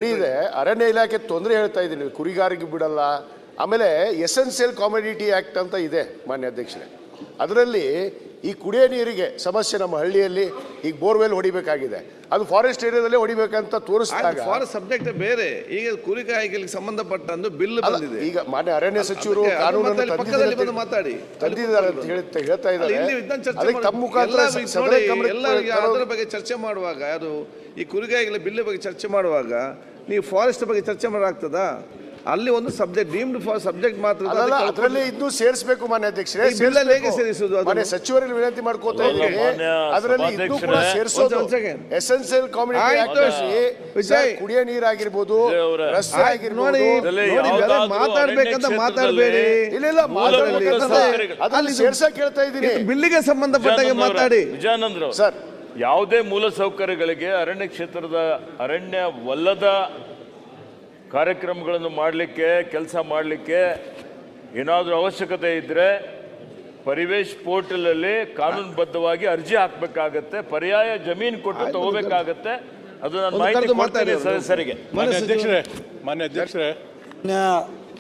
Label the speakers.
Speaker 1: ಇದೆ. ಅರಣ್ಯ ಇಲಾಖೆ ತೊಂದರೆ ಹೇಳ್ತಾ ಇದ್ದೀನಿ, ಕುರಿಗಾರಿಗೆ ಬಿಡಲ್ಲ. ಆಮೇಲೆ ಎಸೆನ್ಷಿಯಲ್ ಕಾಮೊಡಿಟಿ ಆಕ್ಟ್ ಅಂತ ಇದೆ ಮಾನ್ಯ ಅಧ್ಯಕ್ಷರೇ, ಅದರಲ್ಲಿ ಈ ಕುಡಿಯೋ ನೀರಿಗೆ ಸಮಸ್ಯೆ ನಮ್ಮ ಹಳ್ಳಿಯಲ್ಲಿ ಈಗ ಬೋರ್ವೆಲ್ ಹೊಡಿಬೇಕಾಗಿದೆ, ಅದು ಫಾರೆಸ್ಟ್ ಏರಿಯಾದಲ್ಲೇ ಹೊಡಿಬೇಕಂತ ತೋರಿಸಿದಾಗ
Speaker 2: ಫಾರೆಸ್ಟ್ ಸಬ್ಜೆಕ್ಟ್ ಬೇರೆ. ಈಗ ಕುರಿಗಾಯಿಗಳಿಗೆ ಸಂಬಂಧಪಟ್ಟಂದು ಬಿಲ್ ಬಂದಿದೆ.
Speaker 1: ಈಗ ಮಾನ್ಯ ಅರಣ್ಯ ಸಚಿವರು ಕಾನೂನನ್ನು ತಂದಿದ್ದಾರೆ ಅಂತ ಹೇಳ್ತಾ ಇದ್ದಾರೆ. ಅದಕ್ಕೆ ತಮ್ಮ ಮುಖಾಂತರ
Speaker 2: ಅದರ ಬಗ್ಗೆ ಚರ್ಚೆ ಮಾಡುವಾಗ, ಯಾರು ಈ ಕುರಿಗಾಯಿಗಳ ಬಿಲ್ ಬಗ್ಗೆ ಚರ್ಚೆ ಮಾಡುವಾಗ ನೀವು ಫಾರೆಸ್ಟ್ ಬಗ್ಗೆ ಚರ್ಚೆ ಮಾಡಾಗ್ತದಾ? ಅಲ್ಲಿ ಒಂದು ಸಬ್ಜೆಕ್ಟ್ ಡೀಮ್ಡ್ ಫಾರ್ ಸಬ್ಜೆಕ್ಟ್ ಮಾತ್ರ
Speaker 1: ಅದರಲ್ಲಿ ಇನ್ನೂ ಸೇರಿಸಬೇಕು ಮಾನ್ಯ ಅಧ್ಯಕ್ಷರೇ.
Speaker 2: ಹೇಗೆ ಸೇರಿಸುವುದು?
Speaker 1: ಮಾನ್ಯ ಸಚಿವರಿಗೆ ವಿನಂತಿ ಮಾಡ್ಕೋತಾ ಇದ್ದೀನಿ, ಅದರಲ್ಲಿ ಇನ್ನೂ ಕೂಡ ಸೇರಿಸೋದು ಎಸೆನ್ಷಿಯಲ್ ಕಾಮೊಡಿಟಿ, ಕುಡಿಯೋ ನೀರಾಗಿರ್ಬೋದು, ರಸ್ತೆ ಆಗಿರ್ಬೋದು.
Speaker 2: ಮಾತಾಡ್ಬೇಕಂತ ಮಾತಾಡಬೇಡಿ.
Speaker 1: ಇಲ್ಲ ಅದರಲ್ಲಿ ಸೇರ್ಸಕ್ ಹೇಳ್ತಾ ಇದ್ದೀನಿ.
Speaker 2: ಬಿಲ್ಲಿಗೆ ಸಂಬಂಧಪಟ್ಟಾಗೆ ಮಾತಾಡಿ.
Speaker 3: ವಿಜಯಾನಂದ್ರ
Speaker 1: ಸರ್,
Speaker 3: ಯಾವುದೇ ಮೂಲ ಸೌಕರ್ಯಗಳಿಗೆ ಅರಣ್ಯ ಕ್ಷೇತ್ರದ ಅರಣ್ಯವಲ್ಲದ ಕಾರ್ಯಕ್ರಮಗಳನ್ನು ಮಾಡಲಿಕ್ಕೆ, ಕೆಲಸ ಮಾಡಲಿಕ್ಕೆ ಏನಾದರೂ ಅವಶ್ಯಕತೆ ಇದ್ದರೆ ಪರಿವೇಶ್ ಪೋರ್ಟಲಲ್ಲಿ ಕಾನೂನುಬದ್ಧವಾಗಿ ಅರ್ಜಿ ಹಾಕಬೇಕಾಗತ್ತೆ, ಪರ್ಯಾಯ ಜಮೀನು ಕೊಟ್ಟು ತಗೋಬೇಕಾಗತ್ತೆ. ಅದು ನಾನು ಮಾಹಿತಿ ಕೊಡ್ತೇನೆ ಸದಸ್ಯರಿಗೆ.
Speaker 4: ಮಾನ್ಯ ಅಧ್ಯಕ್ಷರೇ